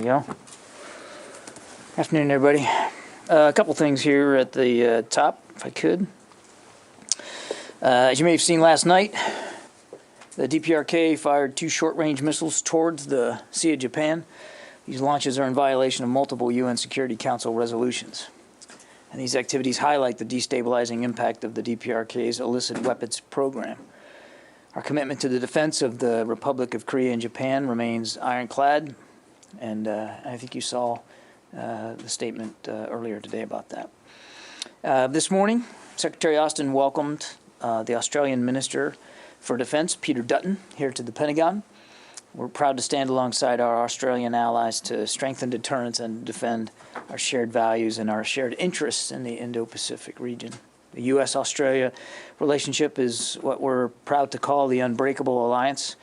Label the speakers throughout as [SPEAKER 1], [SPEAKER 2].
[SPEAKER 1] we go. Afternoon, everybody. A couple things here at the top, if I could. As you may have seen last night, the DPRK fired 2 short-range missiles towards the Sea of Japan. These launches are in violation of multiple UN Security Council resolutions. And these activities highlight the destabilizing impact of the DPRK's illicit weapons program. Our commitment to the defense of the Republic of Korea and Japan remains ironclad, and I think you saw the statement earlier today about that. This morning, Secretary Austin welcomed the Australian Minister for Defense, Peter Dutton, here to the Pentagon. We're proud to stand alongside our Australian allies to strengthen deterrence and defend our shared values and our shared interests in the Indo-Pacific region. The U.S.-Australia relationship is what we're proud to call the unbreakable alliance.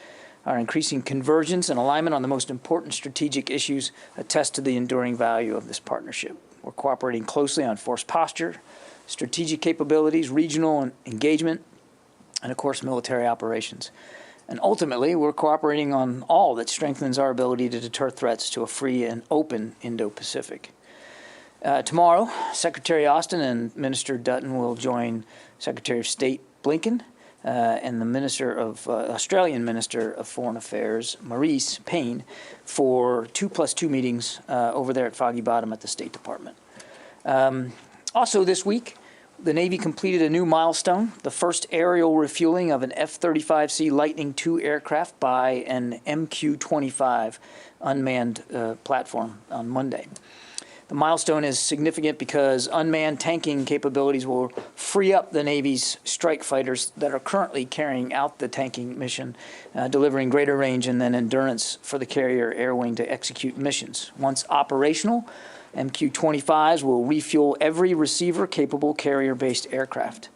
[SPEAKER 1] Our increasing convergence and alignment on the most important strategic issues attest to the enduring value of this partnership. We're cooperating closely on force posture, strategic capabilities, regional engagement, and, of course, military operations. And ultimately, we're cooperating on all that strengthens our ability to deter threats to a free and open Indo-Pacific. Tomorrow, Secretary Austin and Minister Dutton will join Secretary of State Blinken and the Australian Minister of Foreign Affairs, Maurice Payne, for 2+2 meetings over there at Foggy Bottom at the State Department. Also this week, the Navy completed a new milestone, the first aerial refueling of an F-35C Lightning II aircraft by an MQ-25 unmanned platform on Monday. The milestone is significant because unmanned tanking capabilities will free up the Navy's strike fighters that are currently carrying out the tanking mission, delivering greater range and then endurance for the carrier air wing to execute missions. Once operational, MQ-25s will refuel every receiver-capable carrier-based aircraft.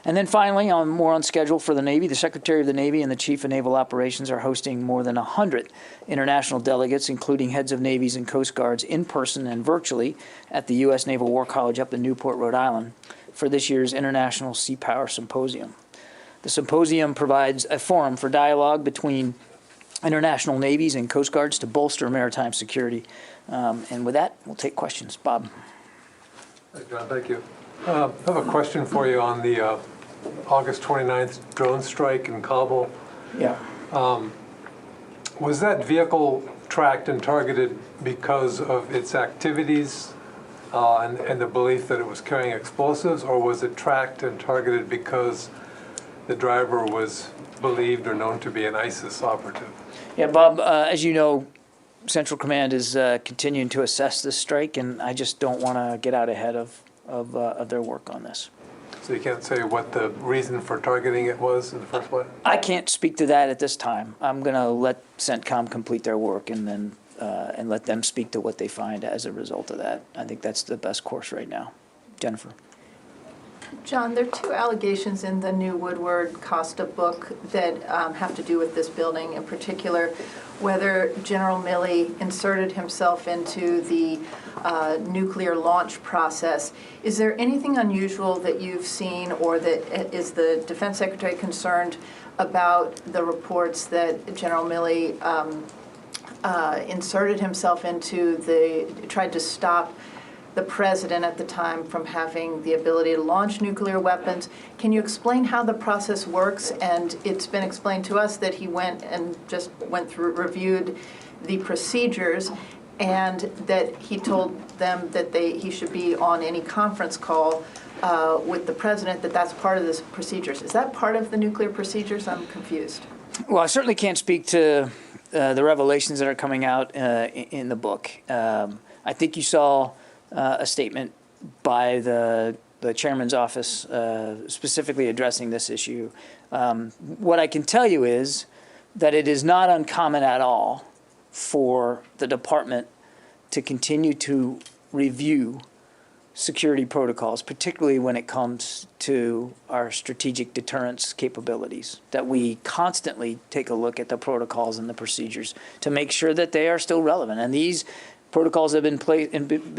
[SPEAKER 1] And then finally, more on schedule for the Navy, the Secretary of the Navy and the Chief of Naval Operations are hosting more than 100 international delegates, including heads of navies and coast guards, in person and virtually at the U.S. Naval War College up in Newport, Rhode Island, for this year's International Sea Power Symposium. The symposium provides a forum for dialogue between international navies and coast guards to bolster maritime security. And with that, we'll take questions. Bob.
[SPEAKER 2] Hey, John, thank you. I have a question for you on the August 29th drone strike in Kabul.
[SPEAKER 1] Yeah.
[SPEAKER 2] Was that vehicle tracked and targeted because of its activities and the belief that it was carrying explosives, or was it tracked and targeted because the driver was believed or known to be an ISIS operative?
[SPEAKER 1] Yeah, Bob, as you know, Central Command is continuing to assess this strike, and I just don't want to get out ahead of their work on this.
[SPEAKER 2] So you can't say what the reason for targeting it was in the first place?
[SPEAKER 1] I can't speak to that at this time. I'm going to let CENTCOM complete their work and then and let them speak to what they find as a result of that. I think that's the best course right now. Jennifer.
[SPEAKER 3] John, there are 2 allegations in the new Woodward-Costa book that have to do with this building, in particular whether General Milley inserted himself into the nuclear launch process. Is there anything unusual that you've seen, or that is the Defense Secretary concerned about the reports that General Milley inserted himself into tried to stop the president at the time from having the ability to launch nuclear weapons? Can you explain how the process works? And it's been explained to us that he went through, reviewed the procedures, and that he told them that he should be on any conference call with the president, that's part of the procedures. Is that part of the nuclear procedures? I'm confused.
[SPEAKER 1] Well, I certainly can't speak to the revelations that are coming out in the book. I think you saw a statement by the chairman's office specifically addressing this issue. What I can tell you is that it is not uncommon at all for the department to continue to review security protocols, particularly when it comes to our strategic deterrence capabilities, that we constantly take a look at the protocols and the procedures to make sure that they are still relevant. And these Protocols have been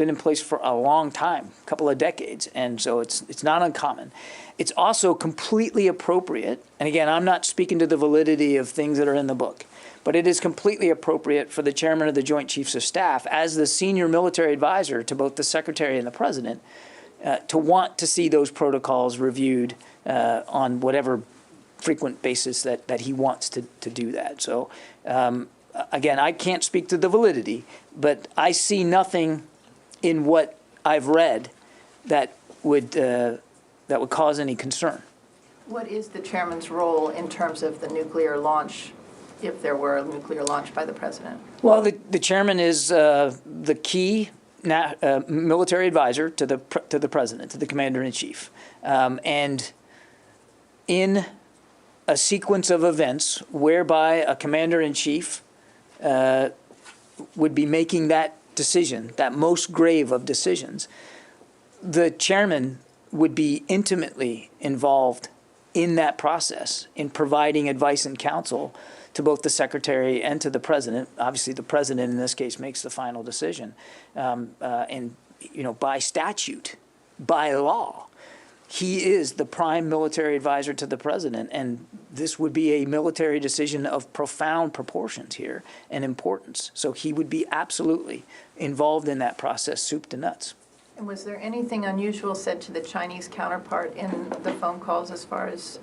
[SPEAKER 1] in place for a long time, a couple of decades, and so it's not uncommon. It's also completely appropriate, and again, I'm not speaking to the validity of things that are in the book, but it is completely appropriate for the chairman of the Joint Chiefs of Staff, as the senior military advisor to both the Secretary and the President, to want to see those protocols reviewed on whatever frequent basis that he wants to do that. So again, I can't speak to the validity, but I see nothing in what I've read that would cause any concern.
[SPEAKER 3] What is the chairman's role in terms of the nuclear launch, if there were a nuclear launch by the president?
[SPEAKER 1] Well, the chairman is the key military advisor to the president, to the commander-in-chief, and in a sequence of events whereby a commander-in-chief would be making that decision, that most grave of decisions, the chairman would be intimately involved in that process, in providing advice and counsel to both the secretary and to the president. Obviously, the president in this case makes the final decision, and by statute, by law, he is the prime military advisor to the president, and this would be a military decision of profound proportions here and importance. So he would be absolutely involved in that process, soup to nuts.
[SPEAKER 3] And was there anything unusual said to the Chinese counterpart in the phone calls, as far as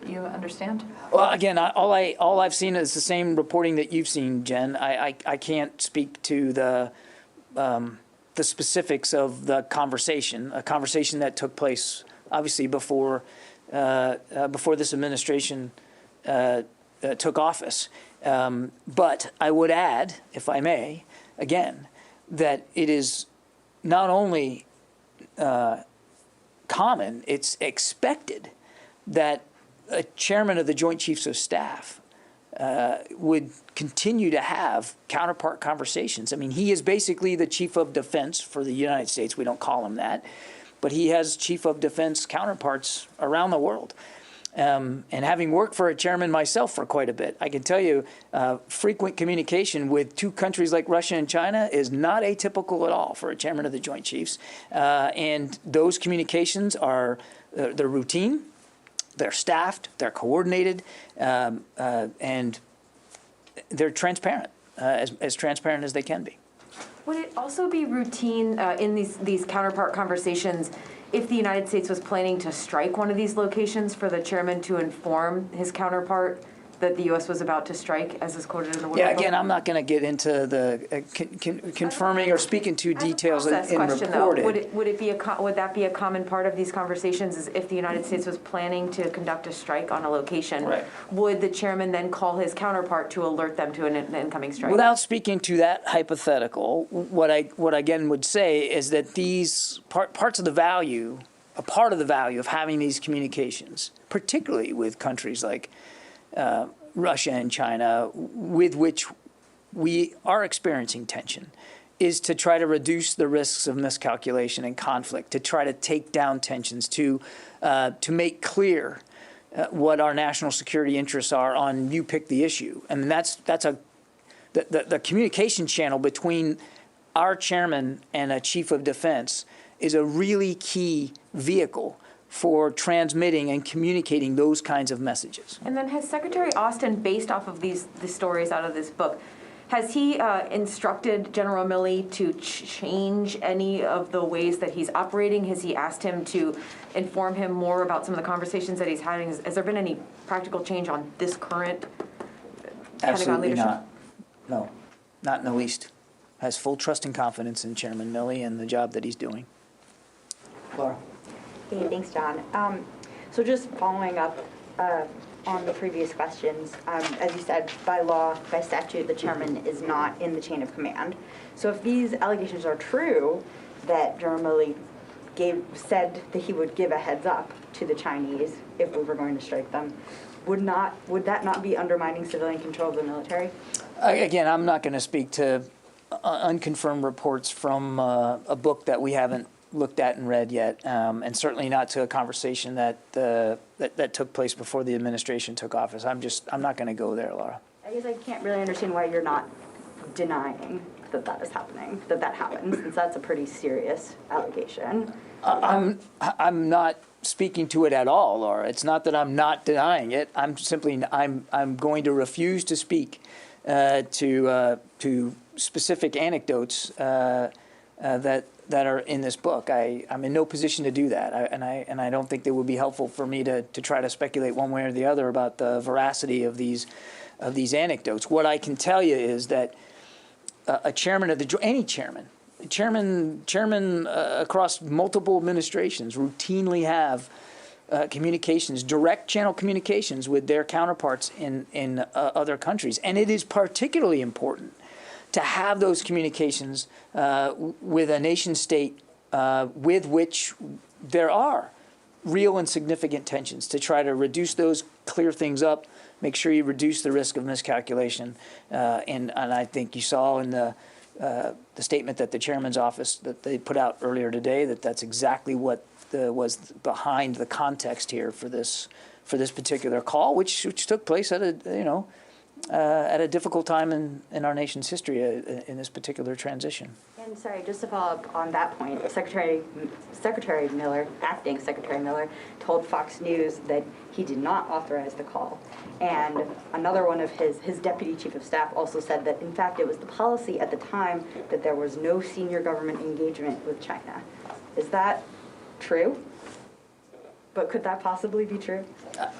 [SPEAKER 3] you understand?
[SPEAKER 1] Well, again, all I've seen is the same reporting that you've seen, Jen. I can't speak to the specifics of the conversation, a conversation that took place obviously before this administration took office. But I would add, if I may, again, that it is not only common, it's expected that a chairman of the Joint Chiefs of Staff would continue to have counterpart conversations. I mean, he is basically the chief of defense for the United States. We don't call him that, but he has chief of defense counterparts around the world. And having worked for a chairman myself for quite a bit, I can tell you frequent communication with two countries like Russia and China is not atypical at all for a chairman of the Joint Chiefs. And those communications are they're routine, they're staffed, they're coordinated, and they're transparent, as transparent as they can be.
[SPEAKER 4] Would it also be routine in these counterpart conversations if the United States was planning to strike one of these locations for the chairman to inform his counterpart that the U.S. was about to strike, as is quoted in the World
[SPEAKER 1] Yeah,
[SPEAKER 4] Report?
[SPEAKER 1] again, I'm not going to get into the confirming or speaking to details in
[SPEAKER 4] question,
[SPEAKER 1] reported.
[SPEAKER 4] Though, would that be a common part of these conversations? Is if the United States was planning to conduct a strike on a location,
[SPEAKER 1] right,
[SPEAKER 4] would the chairman then call his counterpart to alert them to an incoming strike?
[SPEAKER 1] Without speaking to that hypothetical, what I again would say is that these parts of the value, a part of the value of having these communications, particularly with countries like Russia and China, with which we are experiencing tension, is to try to reduce the risks of miscalculation and conflict, to try to take down tensions, to make clear what our national security interests are on you pick the issue. And the communication channel between our chairman and a chief of defense is a really key vehicle for transmitting and communicating those kinds of messages.
[SPEAKER 4] And then has Secretary Austin, based off of the stories out of this book, has he instructed General Milley to change any of the ways that he's operating? Has he asked him to inform him more about some of the conversations that he's having? Has there been any practical change on this current Pentagon leadership?
[SPEAKER 1] Not. No, not in the least. Has full trust and confidence in Chairman Milley and the job that he's doing. Laura?
[SPEAKER 5] Hey, thanks, John. So just following up on the previous questions, as you said, by law, by statute, the chairman is not in the chain of command. So if these allegations are true, that General Milley said that he would give a heads up to the Chinese if we were going to strike them, would that not be undermining civilian control of the military?
[SPEAKER 1] Again, I'm not going to speak to unconfirmed reports from a book that we haven't looked at and read yet, and certainly not to a conversation that took place before the administration took office. I'm not going to go there, Laura.
[SPEAKER 5] I guess I can't really understand why you're not denying that that is happening, that that happened, since that's a pretty serious allegation.
[SPEAKER 1] I'm not speaking to it at all, Laura. It's not that I'm not denying it. I'm going to refuse to speak to specific anecdotes that are in this book. I'm in no position to do that, and I don't think it would be helpful for me to try to speculate one way or the other about the veracity of these anecdotes. What I can tell you is that a chairman of any chairman across multiple administrations routinely have communications, direct channel communications with their counterparts in other countries, and it is particularly important to have those communications with a nation state with which there are real and significant tensions, to try to reduce those, clear things up, make sure you reduce the risk of miscalculation. And I think you saw in the statement that the chairman's office that they put out earlier today that's exactly what was behind the context here for this particular call, which took place at a difficult time in our nation's history in this particular transition.
[SPEAKER 5] And sorry, just to follow up on that point, Secretary Miller, acting Secretary Miller, told Fox News that he did not authorize the call. And another one of his deputy chief of staff also said that, in fact, it was the policy at the time that there was no senior government engagement with China. Is that true? But could that possibly be true?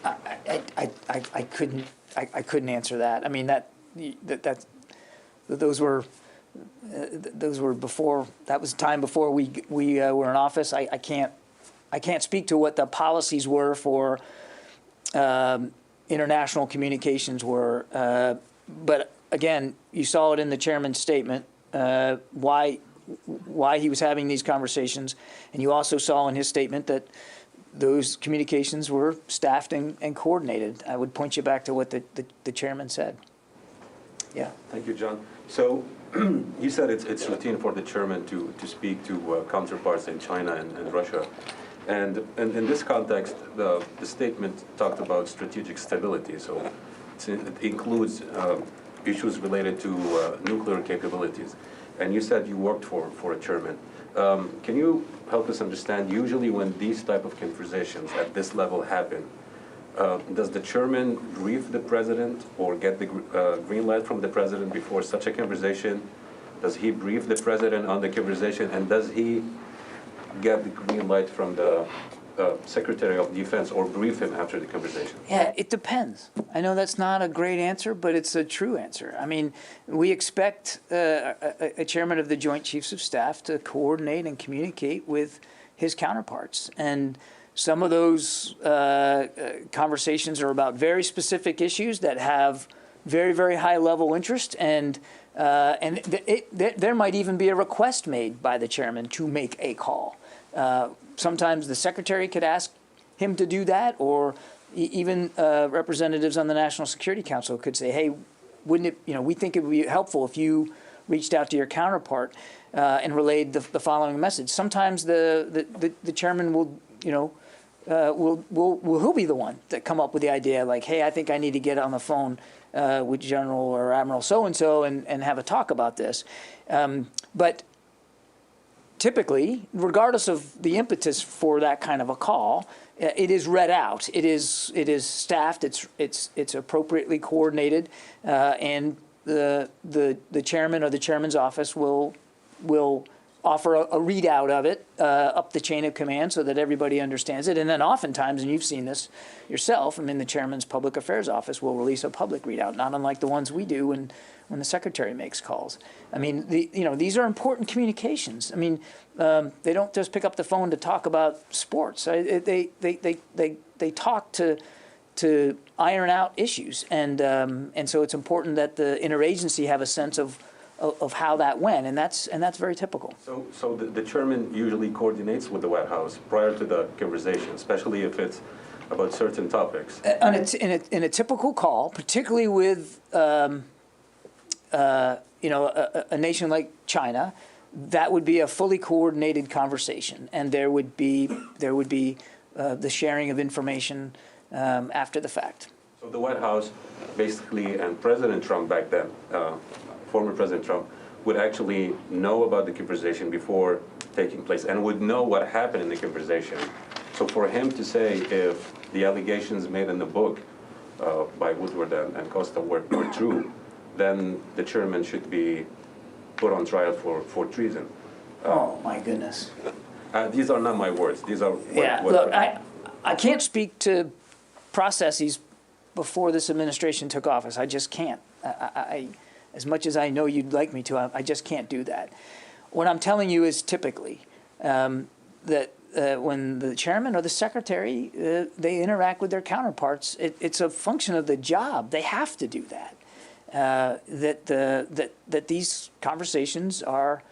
[SPEAKER 1] I couldn't answer that. I mean, those were before. That was time before we were in office. I can't speak to what the policies were for international communications were. But again, you saw it in the chairman's statement why he was having these conversations, and you also saw in his statement that those communications were staffed and coordinated. I would point you back to what the chairman said. Yeah.
[SPEAKER 6] Thank you, John. So you said it's routine for the chairman to speak to counterparts in China and Russia. And in this context, the statement talked about strategic stability. So it includes issues related to nuclear capabilities. And you said you worked for a chairman. Can you help us understand, usually when these type of conversations at this level happen, does the chairman brief the president or get the green light from the president before such a conversation? Does he brief the president on the conversation, and does he get the green light from the Secretary of Defense or brief him after the conversation?
[SPEAKER 1] Yeah, it depends. I know that's not a great answer, but it's a true answer. I mean, we expect a chairman of the Joint Chiefs of Staff to coordinate and communicate with his counterparts. And some of those conversations are about very specific issues that have very, very high level interest, and there might even be a request made by the chairman to make a call. Sometimes the secretary could ask him to do that, or even representatives on the National Security Council could say, "Hey, wouldn't it? We think it would be helpful if you reached out to your counterpart and relayed the following message." Sometimes the chairman will, he'll be the one that come up with the idea, like, "Hey, I think I need to get on the phone with General or Admiral so-and-so and have a talk about this." But typically, regardless of the impetus for that kind of a call, it is read out. It is staffed. It's appropriately coordinated, and the chairman or the chairman's office will offer a readout of it up the chain of command so that everybody understands it. And then oftentimes, and you've seen this yourself, I mean, the chairman's public affairs office will release a public readout, not unlike the ones we do when the secretary makes calls. I mean, these are important communications. I mean, they don't just pick up the phone to talk about sports. They talk to iron out issues, and so it's important that the interagency have a sense of how that went, and that's very typical.
[SPEAKER 6] So the chairman usually coordinates with the White House prior to the conversation, especially if it's about certain topics.
[SPEAKER 1] In a typical call, particularly with a nation like China, that would be a fully coordinated conversation, and there would be the sharing of information after the fact.
[SPEAKER 6] So the White House, basically, and President Trump back then, former President Trump, would actually know about the conversation before taking place and would know what happened in the conversation. So for him to say if the allegations made in the book by Woodward and Costa were true, then the chairman should be put on trial for treason.
[SPEAKER 1] Oh, my goodness.
[SPEAKER 6] These are not my words. These are
[SPEAKER 1] Look, I can't speak to processes before this administration took office. I just can't. As much as I know you'd like me to, I just can't do that. What I'm telling you is typically that when the chairman or the secretary, they interact with their counterparts, it's a function of the job. They have to do that. That these conversations are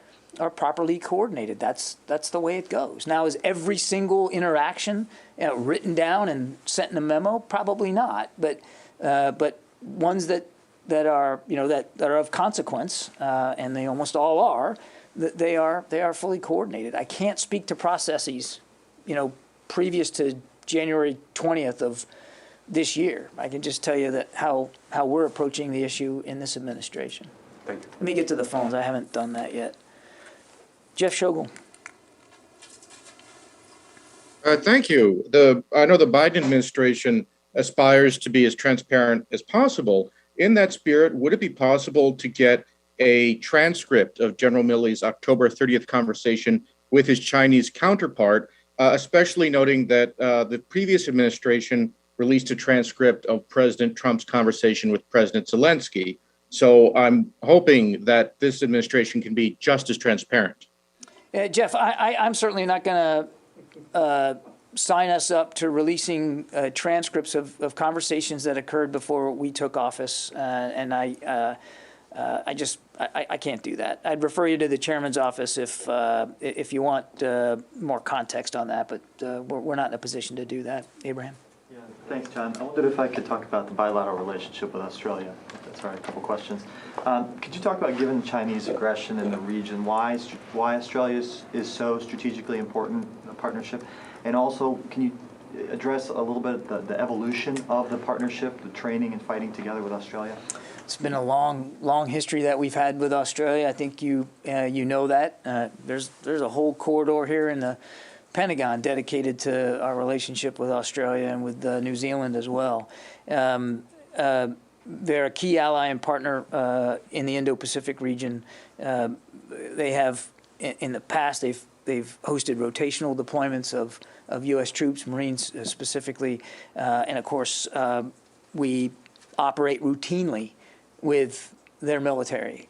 [SPEAKER 1] properly coordinated. That's the way it goes. Now, is every single interaction written down and sent in a memo? Probably not. But ones that are that are of consequence, and they almost all are. They are fully coordinated. I can't speak to processes, previous to January 20th of this year. I can just tell you that how we're approaching the issue in this administration.
[SPEAKER 6] Thank you.
[SPEAKER 1] Let me get to the phones. I haven't done that yet. Jeff Shogel.
[SPEAKER 7] Thank you. I know the Biden administration aspires to be as transparent as possible. In that spirit, would it be possible to get a transcript of General Milley's October 30th conversation with his Chinese counterpart, especially noting that the previous administration released a transcript of President Trump's conversation with President Zelensky. So I'm hoping that this administration can be just as transparent.
[SPEAKER 1] Jeff, I'm certainly not going to sign us up to releasing transcripts of conversations that occurred before we took office, and I can't do that. I'd refer you to the chairman's office if you want more context on that, but we're not in a position to do that. Abraham.
[SPEAKER 8] Yeah, thanks, John. I wondered if I could talk about the bilateral relationship with Australia. That's all right, a couple questions. Could you talk about, given Chinese aggression in the region, why Australia is so strategically important a partnership? And also, can you address a little bit the evolution of the partnership, the training and fighting together with Australia?
[SPEAKER 1] It's been a long history that we've had with Australia. I think you know that. There's a whole corridor here in the Pentagon dedicated to our relationship with Australia and with New Zealand as well. They're a key ally and partner in the Indo-Pacific region. They have, in the past, they've hosted rotational deployments of U.S. troops, Marines specifically, and of course we operate routinely with their military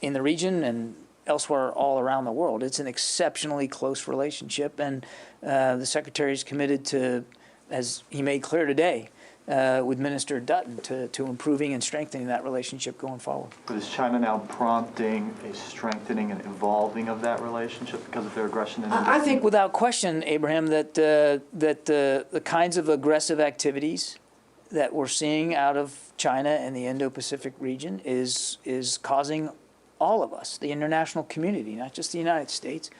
[SPEAKER 1] in the region and elsewhere all around the world. It's an exceptionally close relationship, and the Secretary is committed to, as he made clear today, with Minister Dutton, to improving and strengthening that relationship going forward.
[SPEAKER 8] But is China now prompting a strengthening and evolving of that relationship because of their aggression?
[SPEAKER 1] I think without question, Abraham, that the kinds of aggressive activities that we're seeing out of China and the Indo-Pacific region is causing all of us, the international community, not just the United States,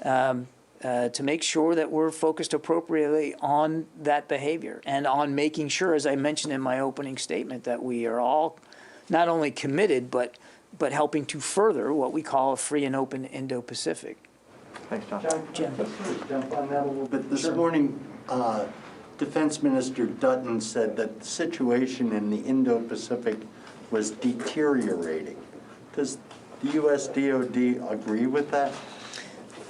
[SPEAKER 1] to make sure that we're focused appropriately on that behavior and on making sure, as I mentioned in my opening statement, that we are all not only committed but helping to further what we call a free and open Indo-Pacific.
[SPEAKER 8] Thanks, John.
[SPEAKER 1] Jim.
[SPEAKER 9] Just to jump on that a little bit. This morning, Defense Minister Dutton said that the situation in the Indo-Pacific was deteriorating. Does the U.S. DoD agree with that?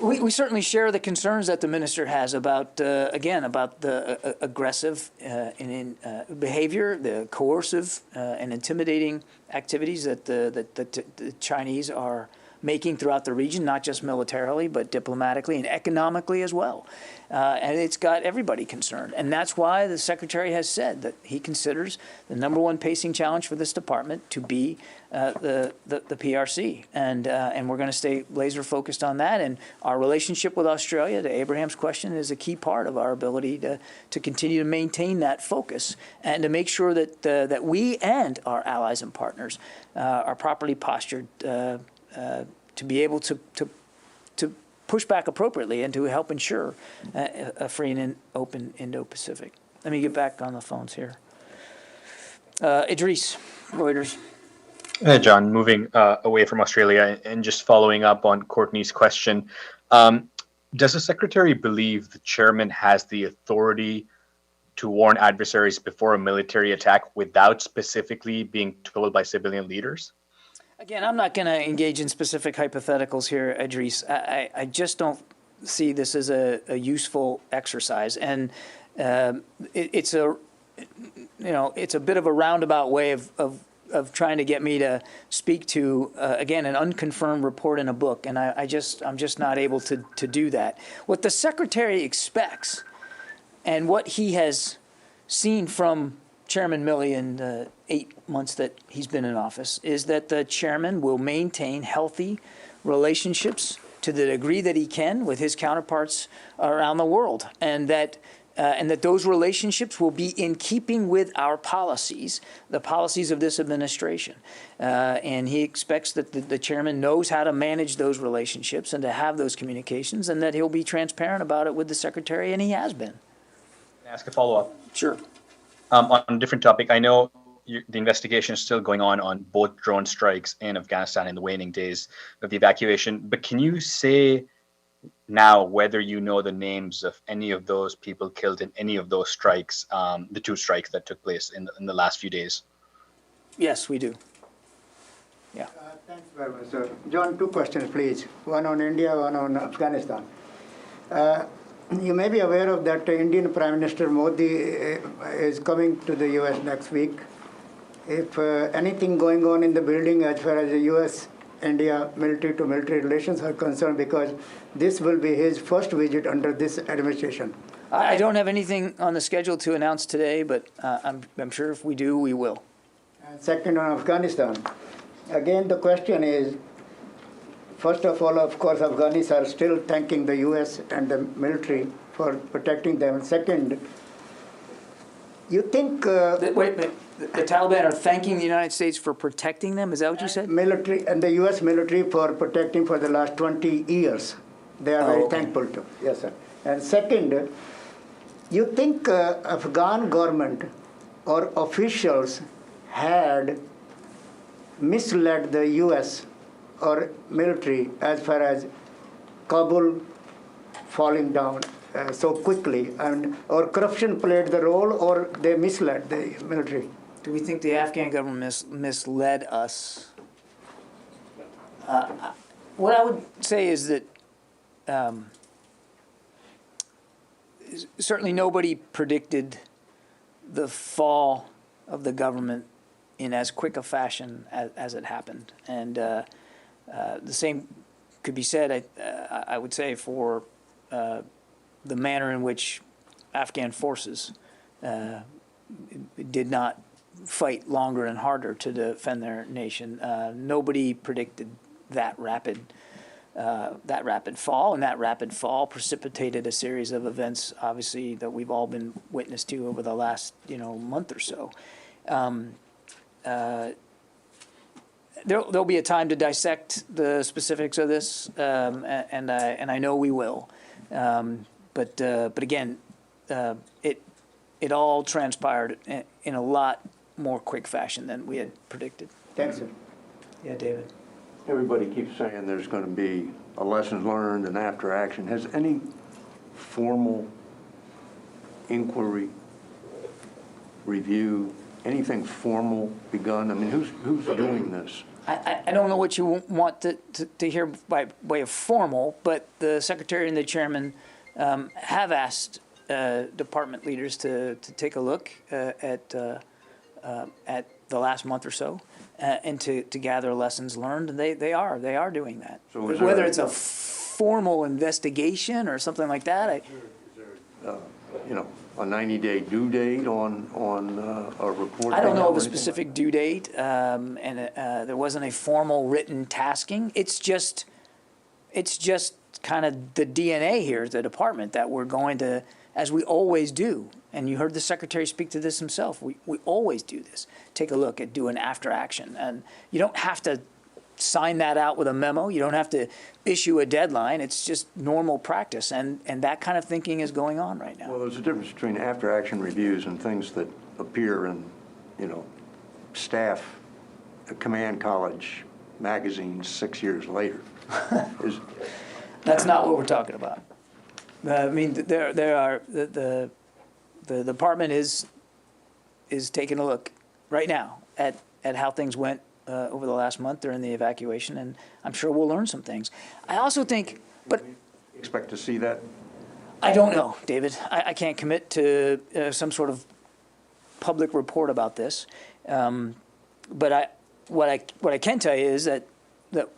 [SPEAKER 1] We certainly share the concerns that the minister has about, again, about the aggressive behavior, the coercive and intimidating activities that the Chinese are making throughout the region, not just militarily, but diplomatically and economically as well. And it's got everybody concerned. And that's why the Secretary has said that he considers the #1 pacing challenge for this department to be the PRC. And we're going to stay laser focused on that. And our relationship with Australia, to Abraham's question, is a key part of our ability to continue to maintain that focus and to make sure that we and our allies and partners are properly postured to be able to push back appropriately and to help ensure a free and open Indo-Pacific. Let me get back on the phones here. Idris, Reuters.
[SPEAKER 10] John, moving away from Australia and just following up on Courtney's question, does the Secretary believe the Chairman has the authority to warn adversaries before a military attack without specifically being told by civilian leaders?
[SPEAKER 1] Again, I'm not going to engage in specific hypotheticals here, Idris. I just don't see this as a useful exercise, and it's a bit of a roundabout way of trying to get me to speak to again an unconfirmed report in a book, and I'm just not able to do that. What the Secretary expects, and what he has seen from Chairman Milley in the 8 months that he's been in office, is that the chairman will maintain healthy relationships to the degree that he can with his counterparts around the world, and that those relationships will be in keeping with our policies, the policies of this administration. And he expects that the chairman knows how to manage those relationships and to have those communications, and that he'll be transparent about it with the secretary, and he has been.
[SPEAKER 10] Can I ask a follow-up?
[SPEAKER 1] Sure.
[SPEAKER 10] On a different topic, I know the investigation is still going on both drone strikes in Afghanistan in the waning days of the evacuation, but can you say now whether you know the names of any of those people killed in any of those strikes, the 2 strikes that took place in the last few days?
[SPEAKER 1] Yes, we do. Yeah.
[SPEAKER 11] Thanks very much, sir. John, 2 questions, please. One on India, one on Afghanistan. You may be aware of that Indian Prime Minister Modi is coming to the U.S. next week. If anything going on in the building as far as the U.S.-India military-to-military relations are concerned, because this will be his first visit under this administration.
[SPEAKER 1] I don't have anything on the schedule to announce today, but I'm sure if we do, we will.
[SPEAKER 11] And second, on Afghanistan. Again, the question is, first of all, of course, Afghanis are still thanking the U.S. and the military for protecting them. Second, you think...
[SPEAKER 1] Wait, the Taliban are thanking the United States for protecting them? Is that what you said?
[SPEAKER 11] Military and the U.S. military for protecting for the last 20 years. They are very thankful to. Yes, sir. And second, you think Afghan government or officials had misled the U.S. or military as far as Kabul falling down so quickly, or corruption played the role, or they misled the military?
[SPEAKER 1] Do we think the Afghan government misled us? What I would say is that certainly nobody predicted the fall of the government in as quick a fashion as it happened. And the same could be said, I would say, for the manner in which Afghan forces did not fight longer and harder to defend their nation. Nobody predicted that rapid fall, and that rapid fall precipitated a series of events, obviously, that we've all been witness to over the last month or so. There'll be a time to dissect the specifics of this, and I know we will. But again, it all transpired in a lot more quick fashion than we had predicted.
[SPEAKER 11] Thanks, sir.
[SPEAKER 1] Yeah, David.
[SPEAKER 12] Everybody keeps saying there's going to be a lessons learned and after action. Has any formal inquiry, review, anything formal begun? I mean, who's doing this?
[SPEAKER 1] I don't know what you want to hear by way of formal, but the Secretary and the Chairman have asked department leaders to take a look at the last month or so and to gather lessons learned. And they are doing that. So whether it's a formal investigation or something like that,
[SPEAKER 12] a 90-day due date on a report?
[SPEAKER 1] I don't know of a specific due date, and there wasn't a formal written tasking. It's just kind of the DNA here at the department that we're going to, as we always do, and you heard the Secretary speak to this himself, we always do this, take a look at doing after action. And you don't have to sign that out with a memo. You don't have to issue a deadline. It's just normal practice, and that kind of thinking is going on right now.
[SPEAKER 12] Well, there's a difference between after-action reviews and things that appear in, staff command college magazine 6 years later.
[SPEAKER 1] That's not what we're talking about. I mean, there are the department is taking a look right now at how things went over the last month during the evacuation, and I'm sure we'll learn some things. I also think, but
[SPEAKER 12] Expect to see that?
[SPEAKER 1] I don't know, David. I can't commit to some sort of public report about this. But what I can tell you is that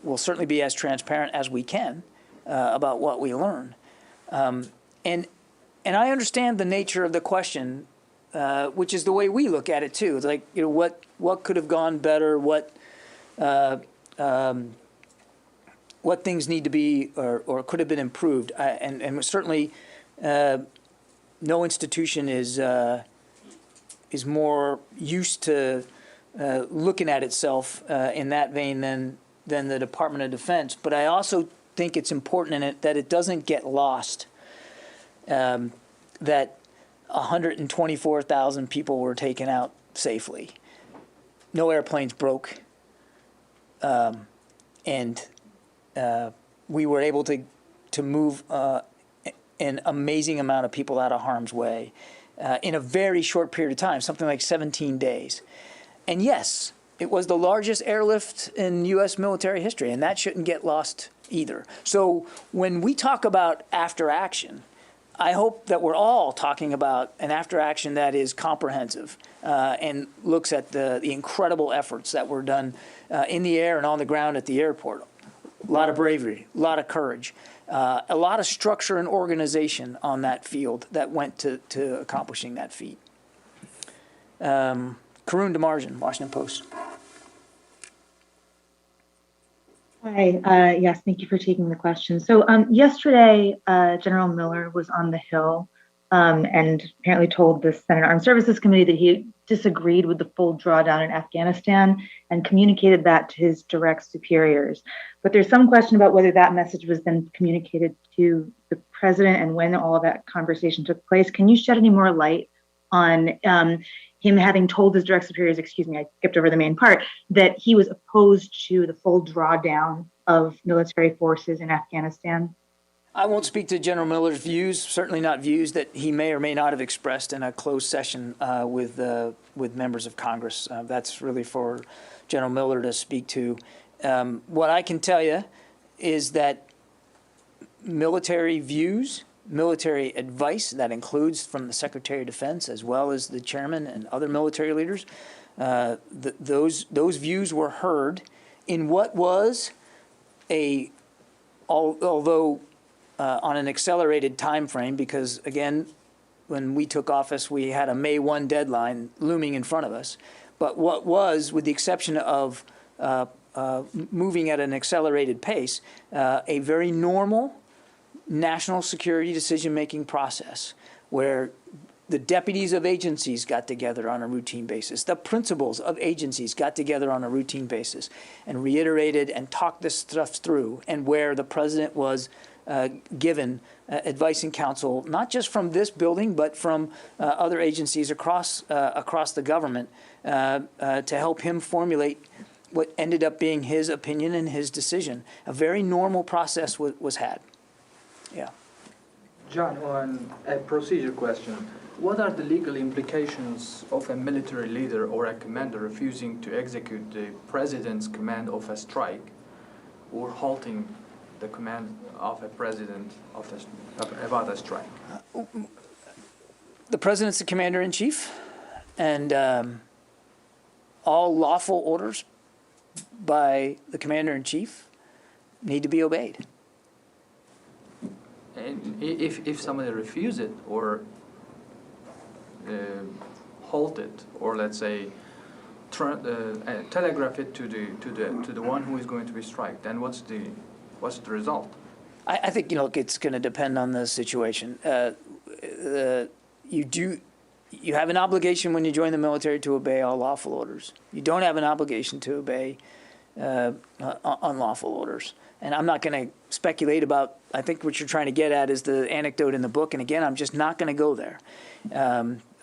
[SPEAKER 1] we'll certainly be as transparent as we can about what we learn. And I understand the nature of the question, which is the way we look at it too. It's like, you know, what could have gone better? What things need to be or could have been improved? And certainly, no institution is more used to looking at itself in that vein than the Department of Defense. But I also think it's important in it that it doesn't get lost that 124,000 people were taken out safely. No airplanes broke, and we were able to move an amazing amount of people out of harm's way in a very short period of time, something like 17 days. And yes, it was the largest airlift in U.S. military history, and that shouldn't get lost either. So when we talk about after action, I hope that we're all talking about an after action that is comprehensive and looks at the incredible efforts that were done in the air and on the ground at the airport. A lot of bravery, a lot of courage, a lot of structure and organization on that field that went to accomplishing that feat. Karun Demarjan, Washington Post.
[SPEAKER 13] Hi, yes, thank you for taking the question. So yesterday, General Miller was on the Hill and apparently told the Senate Armed Services Committee that he disagreed with the full drawdown in Afghanistan and communicated that to his direct superiors. But there's some question about whether that message was then communicated to the president and when all of that conversation took place. Can you shed any more light on him having told his direct superiors, excuse me, I skipped over the main part, that he was opposed to the full drawdown of military forces in Afghanistan?
[SPEAKER 1] I won't speak to General Miller's views, certainly not views that he may or may not have expressed in a closed session with members of Congress. That's really for General Miller to speak to. What I can tell you is that military views, military advice, that includes from the Secretary of Defense as well as the chairman and other military leaders, those views were heard in what was although on an accelerated time frame, because again, when we took office, we had a May 1 deadline looming in front of us. But what was, with the exception of moving at an accelerated pace, a very normal national security decision-making process where the deputies of agencies got together on a routine basis, the principals of agencies got together on a routine basis and reiterated and talked this stuff through, and where the president was given advice and counsel, not just from this building, but from other agencies across the government to help him formulate what ended up being his opinion and his decision. A very normal process was had. Yeah.
[SPEAKER 14] John, on a procedure question, what are the legal implications of a military leader or a commander refusing to execute the president's command of a strike or halting the command of a president about a strike?
[SPEAKER 1] The president's the commander-in-chief, and all lawful orders by the commander-in-chief need to be obeyed.
[SPEAKER 14] And if somebody refuses it or halt it, or let's say telegraph it to the one who is going to be striked, then what's the result?
[SPEAKER 1] I think it's going to depend on the situation. You have an obligation when you join the military to obey all lawful orders. You don't have an obligation to obey unlawful orders. And I'm not going to speculate about, I think what you're trying to get at is the anecdote in the book. And again, I'm just not going to go there.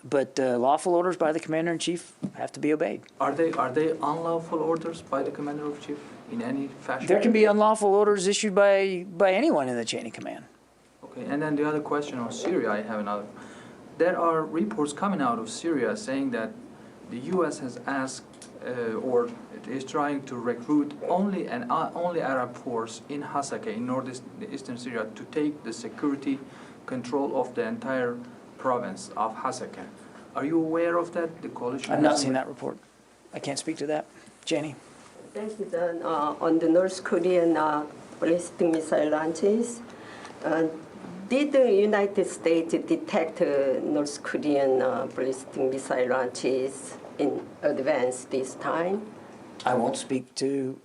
[SPEAKER 1] But lawful orders by the commander-in-chief have to be obeyed.
[SPEAKER 14] Are they unlawful orders by the commander-in-chief in any fashion?
[SPEAKER 1] There can be unlawful orders issued by anyone in the chain of command.
[SPEAKER 14] Okay, and then the other question on Syria, I have another. There are reports coming out of Syria saying that the U.S. has asked or is trying to recruit only Arab force in Hasakeh, in northeastern Syria, to take the security control of the entire province of Hasakeh. Are you aware of that? The coalition?
[SPEAKER 1] I've not seen that report. I can't speak to that. Janie?
[SPEAKER 15] Thank you, John. On the North Korean ballistic missile launches, did the United States detect North Korean ballistic missile launches in advance this time?
[SPEAKER 1] I won't speak to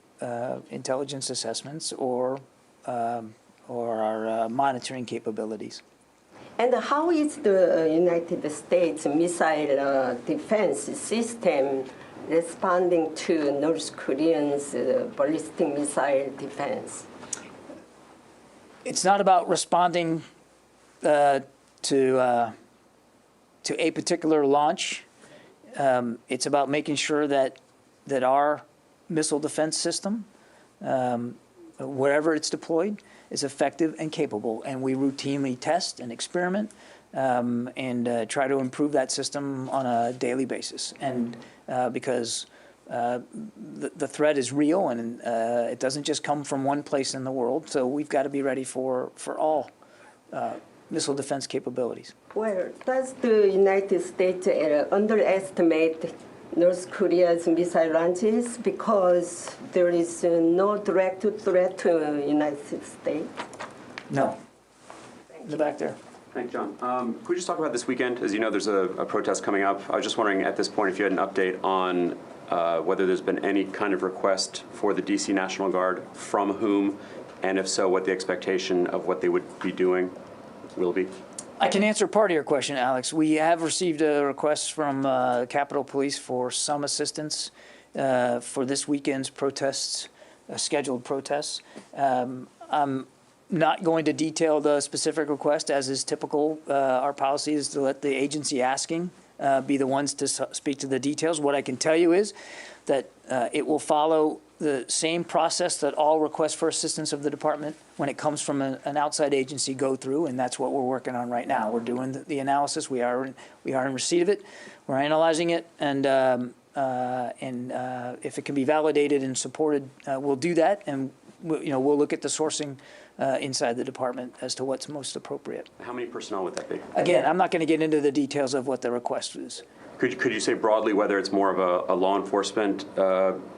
[SPEAKER 1] intelligence assessments or our monitoring capabilities.
[SPEAKER 15] And how is the United States missile defense system responding to North Koreans' ballistic missile defense?
[SPEAKER 1] It's not about responding to a particular launch. It's about making sure that our missile defense system, wherever it's deployed, is effective and capable. And we routinely test and experiment and try to improve that system on a daily basis. And because the threat is real and it doesn't just come from one place in the world, so we've got to be ready for all missile defense capabilities.
[SPEAKER 15] Well, does the United States underestimate North Korea's missile launches because there is no direct threat to the United States?
[SPEAKER 1] No. In the back there.
[SPEAKER 16] Thanks, John. Could we just talk about this weekend? As you know, there's a protest coming up. I was just wondering at this point if you had an update on whether there's been any kind of request for the D.C. National Guard, from whom, and if so, what the expectation of what they would be doing will be.
[SPEAKER 1] I can answer part of your question, Alex. We have received a request from Capitol Police for some assistance for this weekend's protests, scheduled protests. I'm not going to detail the specific request, as is typical. Our policy is to let the agency asking be the ones to speak to the details. What I can tell you is that it will follow the same process that all requests for assistance of the department when it comes from an outside agency go through, and that's what we're working on right now. We're doing the analysis. We are in receipt of it. We're analyzing it, and if it can be validated and supported, we'll do that, and we'll look at the sourcing inside the department as to what's most appropriate.
[SPEAKER 16] How many personnel would that be?
[SPEAKER 1] Again, I'm not going to get into the details of what the request is.
[SPEAKER 16] Could you say broadly whether it's more of a law enforcement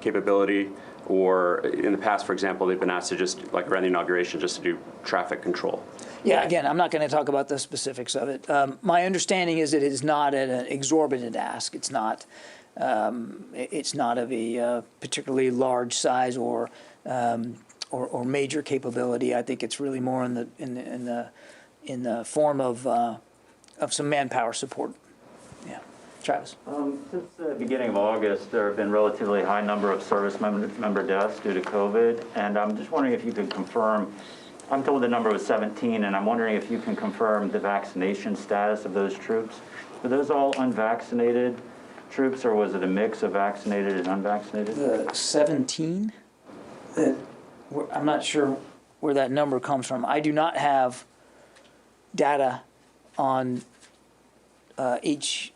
[SPEAKER 16] capability, or in the past, for example, they've been asked to just, like around the inauguration, just to do traffic control?
[SPEAKER 1] Yeah, again, I'm not going to talk about the specifics of it. My understanding is that it is not an exorbitant ask. It's not of a particularly large size or major capability. I think it's really more in the form of some manpower support. Yeah. Travis.
[SPEAKER 17] Since the beginning of August, there have been relatively high number of service member deaths due to COVID, and I'm just wondering if you could confirm. I'm told the number was 17, and I'm wondering if you can confirm the vaccination status of those troops. Were those all unvaccinated troops, or was it a mix of vaccinated and unvaccinated?
[SPEAKER 1] The 17? I'm not sure where that number comes from. I do not have data on each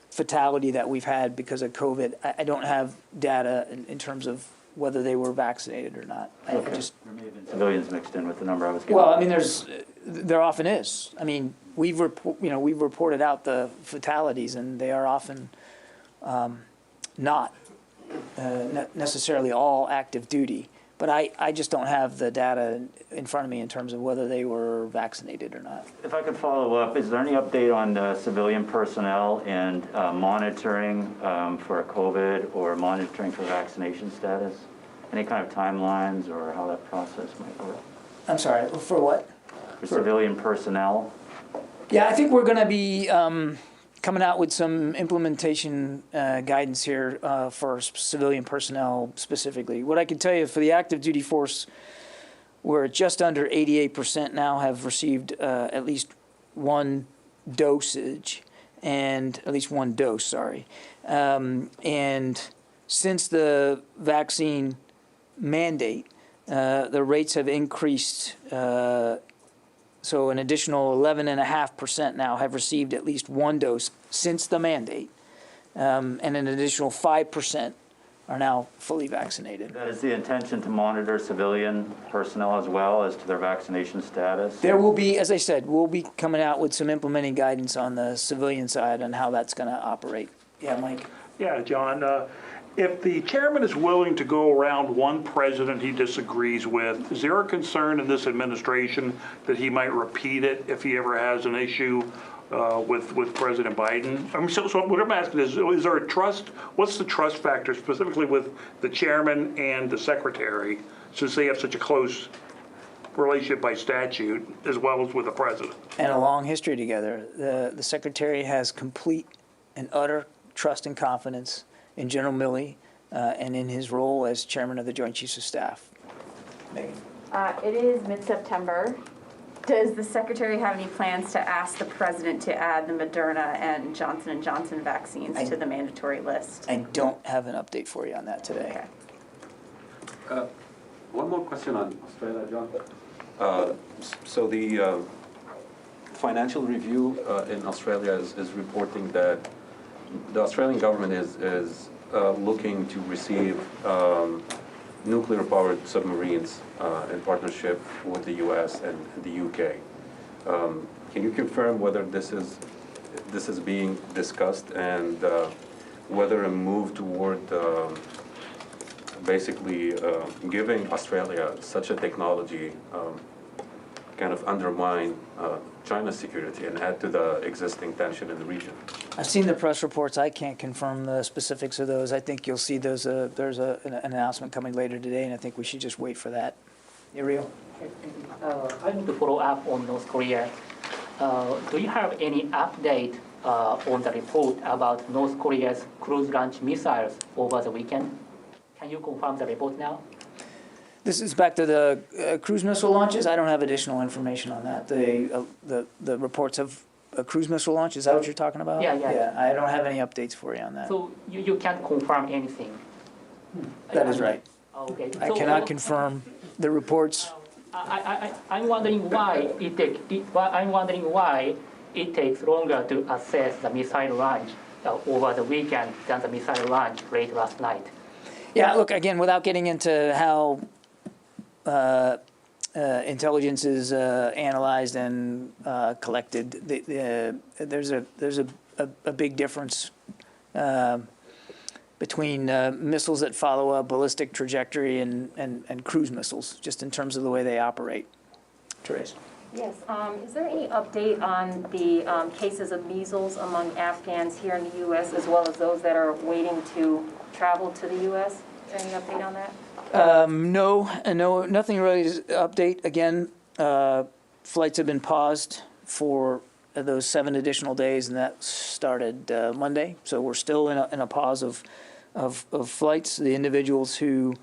[SPEAKER 1] fatality that we've had because of COVID. I don't have data in terms of whether they were vaccinated or not.
[SPEAKER 17] Okay. There may have been civilians mixed in with the number I was getting.
[SPEAKER 1] Well, I mean, there often is. I mean, we've reported out the fatalities, and they are often not necessarily all active duty. But I just don't have the data in front of me in terms of whether they were vaccinated or not.
[SPEAKER 17] If I could follow up, is there any update on civilian personnel and monitoring for COVID or monitoring for vaccination status? Any kind of timelines or how that process might work?
[SPEAKER 1] I'm sorry, for what?
[SPEAKER 17] For civilian personnel?
[SPEAKER 1] Yeah, I think we're going to be coming out with some implementation guidance here for civilian personnel specifically. What I can tell you for the active duty force, we're just under 88% now have received at least one dosage, and at least one dose, sorry. And since the vaccine mandate, the rates have increased. So an additional 11.5% now have received at least one dose since the mandate, and an additional 5% are now fully vaccinated.
[SPEAKER 17] That is the intention to monitor civilian personnel as well as to their vaccination status?
[SPEAKER 1] There will be, as I said, we'll be coming out with some implementing guidance on the civilian side on how that's going to operate. Yeah, Mike?
[SPEAKER 18] Yeah, John. If the chairman is willing to go around one president he disagrees with, is there a concern in this administration that he might repeat it if he ever has an issue with President Biden? I mean, so what I'm asking is there a trust? What's the trust factor specifically with the chairman and the secretary, since they have such a close relationship by statute, as well as with the president?
[SPEAKER 1] And a long history together. The secretary has complete and utter trust and confidence in General Milley and in his role as chairman of the Joint Chiefs of Staff. Megan?
[SPEAKER 19] It is mid-September. Does the secretary have any plans to ask the president to add the Moderna and Johnson & Johnson vaccines to the mandatory list?
[SPEAKER 1] I don't have an update for you on that today.
[SPEAKER 19] Okay.
[SPEAKER 6] One more question on Australia, John. So the Financial Review in Australia is reporting that the Australian government is looking to receive nuclear-powered submarines in partnership with the U.S. and the U.K. Can you confirm whether this is being discussed, and whether a move toward basically giving Australia such a technology kind of undermine China's security and add to the existing tension in the region?
[SPEAKER 1] I've seen the press reports. I can't confirm the specifics of those. I think you'll see those. There's an announcement coming later today, and I think we should just wait for that. Ariel?
[SPEAKER 20] I need to follow up on North Korea. Do you have any update on the report about North Korea's cruise launch missiles over the weekend? Can you confirm the report now?
[SPEAKER 1] This is back to the cruise missile launches. I don't have additional information on that. The reports of a cruise missile launch, is that what you're talking about?
[SPEAKER 20] Yeah.
[SPEAKER 1] I don't have any updates for you on that.
[SPEAKER 20] So you can't confirm anything?
[SPEAKER 1] That is right.
[SPEAKER 20] Okay.
[SPEAKER 1] I cannot confirm the reports.
[SPEAKER 20] I'm wondering why it takes longer to assess the missile launch over the weekend than the missile launch late last night.
[SPEAKER 1] Yeah, look, again, without getting into how intelligence is analyzed and collected, there's a big difference between missiles that follow a ballistic trajectory and cruise missiles, just in terms of the way they operate. Therese?
[SPEAKER 21] Yes. Is there any update on the cases of measles among Afghans here in the U.S., as well as those that are waiting to travel to the U.S.? Is there any update on that?
[SPEAKER 1] No, nothing really to update. Again, flights have been paused for those 7 additional days, and that started Monday. So we're still in a pause of flights. The individuals who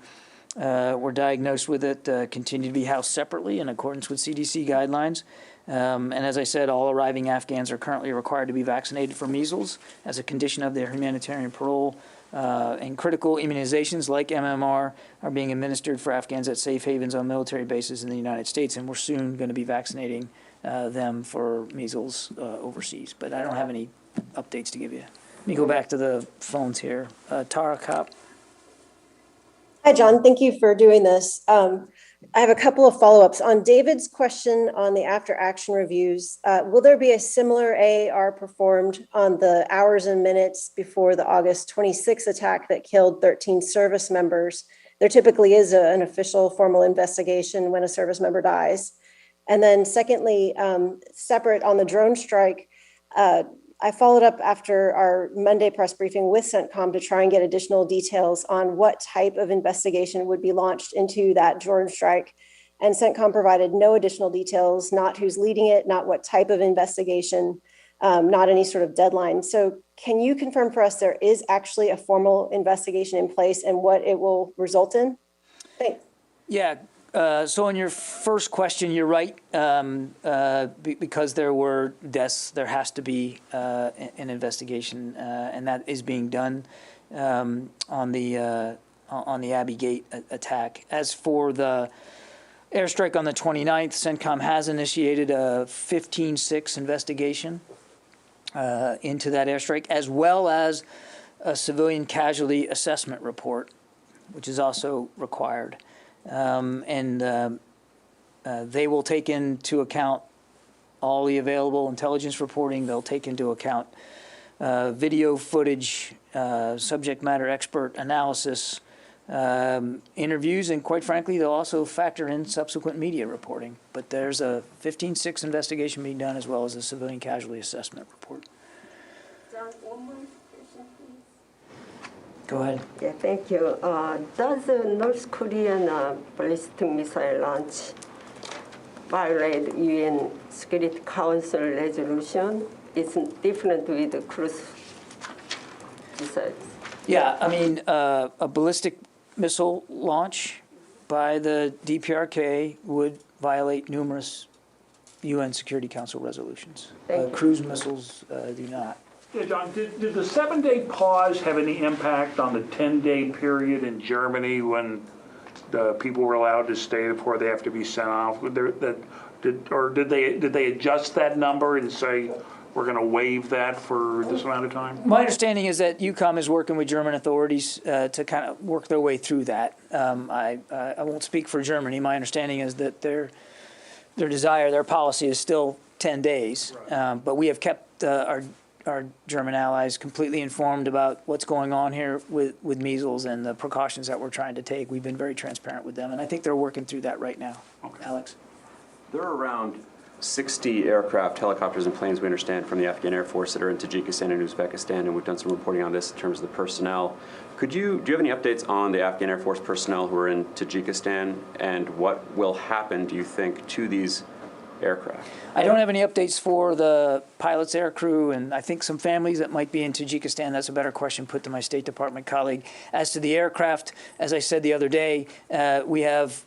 [SPEAKER 1] were diagnosed with it continue to be housed separately in accordance with CDC guidelines. And as I said, all arriving Afghans are currently required to be vaccinated for measles as a condition of their humanitarian parole. And critical immunizations like MMR are being administered for Afghans at safe havens on military bases in the United States, and we're soon going to be vaccinating them for measles overseas. But I don't have any updates to give you. Let me go back to the phones here. Tara Kopp.
[SPEAKER 22] Hi, John. Thank you for doing this. I have a couple of follow-ups. On David's question on the after-action reviews, will there be a similar AAR performed on the hours and minutes before the August 26th attack that killed 13 service members? There typically is an official formal investigation when a service member dies. And then secondly, separate on the drone strike, I followed up after our Monday press briefing with CENTCOM to try and get additional details on what type of investigation would be launched into that drone strike. And CENTCOM provided no additional details, not who's leading it, not what type of investigation, not any sort of deadline. So can you confirm for us there is actually a formal investigation in place and what it will result in? Thanks.
[SPEAKER 1] Yeah, So on your first question, you're right. Because there were deaths, there has to be an investigation, and that is being done on the Abbey Gate attack. As for the airstrike on the 29th, CENTCOM has initiated a 15-6 investigation into that airstrike, as well as a civilian casualty assessment report, which is also required. They will take into account all the available intelligence reporting. They'll take into account video footage, subject matter expert analysis, interviews, and quite frankly, they'll also factor in subsequent media reporting. But there's a 15-6 investigation being done, as well as a civilian casualty assessment report.
[SPEAKER 15] John, one more question, please.
[SPEAKER 1] Go ahead.
[SPEAKER 15] Yeah, thank you. Does the North Korean ballistic missile launch violate UN Security Council resolution? It's different with the cruise missiles.
[SPEAKER 1] Yeah, I mean, a ballistic missile launch by the DPRK would violate numerous UN Security Council resolutions. Cruise missiles do not.
[SPEAKER 18] Yeah, John, did the 7-day pause have any impact on the 10-day period in Germany when the people were allowed to stay before they have to be sent off? Did they adjust that number and say, we're going to waive that for this amount of time?
[SPEAKER 1] My understanding is that UCOM is working with German authorities to kind of work their way through that. I won't speak for Germany. My understanding is that their desire, their policy is still 10 days. But we have kept our German allies completely informed about what's going on here with measles and the precautions that we're trying to take. We've been very transparent with them, and I think they're working through that right now. Okay. Alex?
[SPEAKER 16] There are around 60 aircraft, helicopters, and planes, we understand, from the Afghan Air Force that are in Tajikistan and Uzbekistan, and we've done some reporting on this in terms of the personnel. Do you have any updates on the Afghan Air Force personnel who are in Tajikistan, and what will happen, do you think, to these aircraft?
[SPEAKER 1] I don't have any updates for the pilots, air crew, and I think some families that might be in Tajikistan. That's a better question put to my State Department colleague. As to the aircraft, as I said the other day, we have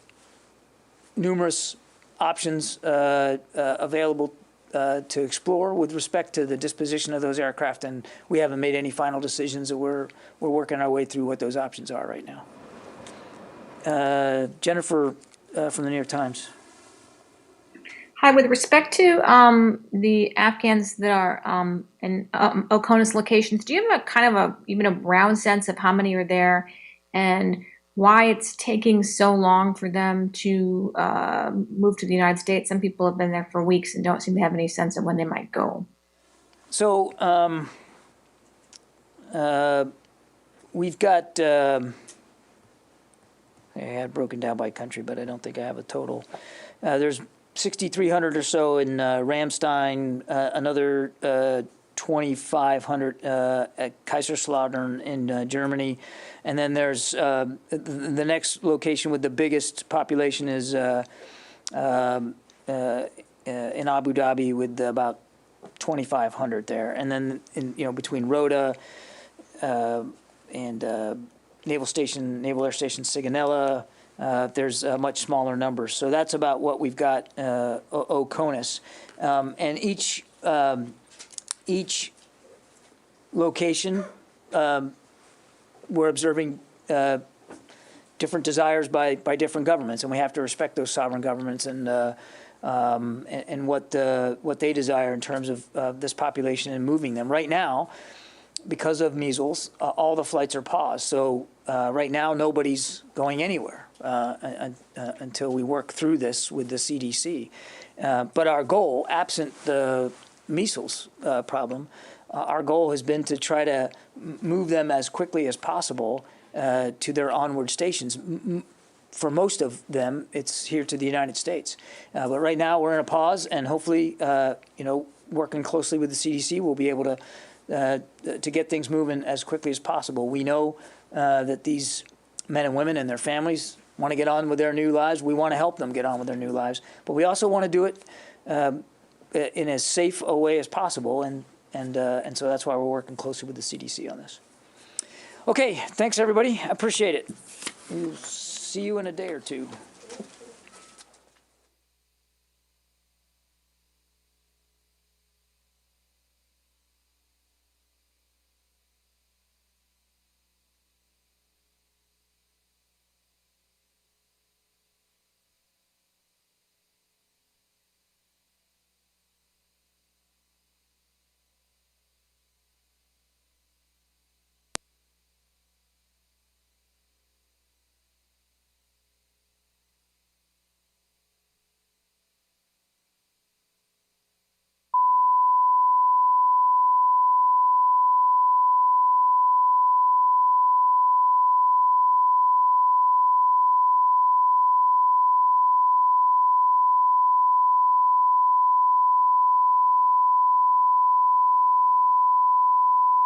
[SPEAKER 1] numerous options available to explore with respect to the disposition of those aircraft, and we haven't made any final decisions. That we're working our way through what those options are right now. Jennifer from the New York Times.
[SPEAKER 2] Hi, with respect to the Afghans that are in OCONUS locations, do you have even a round sense of how many are there and why it's taking so long for them to move to the United States? Some people have been there for weeks and don't seem to have any sense of when they might go.
[SPEAKER 1] So we've got, I had it broken down by country, but I don't think I have a total. There's 6,300 or so in Ramstein, another 2,500 at Kaiserslautern in Germany. And then there's the next location with the biggest population is in Abu Dhabi with about 2,500 there. And then between Rota and Naval Air Station Sigonella, there's a much smaller number. So that's about what we've got OCONUS. And each location, we're observing different desires by different governments, and we have to respect those sovereign governments and what they desire in terms of this population and moving them. Right now, because of measles, all the flights are paused. So right now, nobody's going anywhere until we work through this with the CDC. But our goal, absent the measles problem, our goal has been to try to move them as quickly as possible to their onward stations. For most of them, it's here to the United States. But right now, we're in a pause, and hopefully, working closely with the CDC, we'll be able to get things moving as quickly as possible. We know that these men and women and their families want to get on with their new lives. We want to help them get on with their new lives, but we also want to do it in as safe a way as possible, and so that's why we're working closely with the CDC on this. Okay, thanks everybody. I appreciate it. We'll see you in a day or two.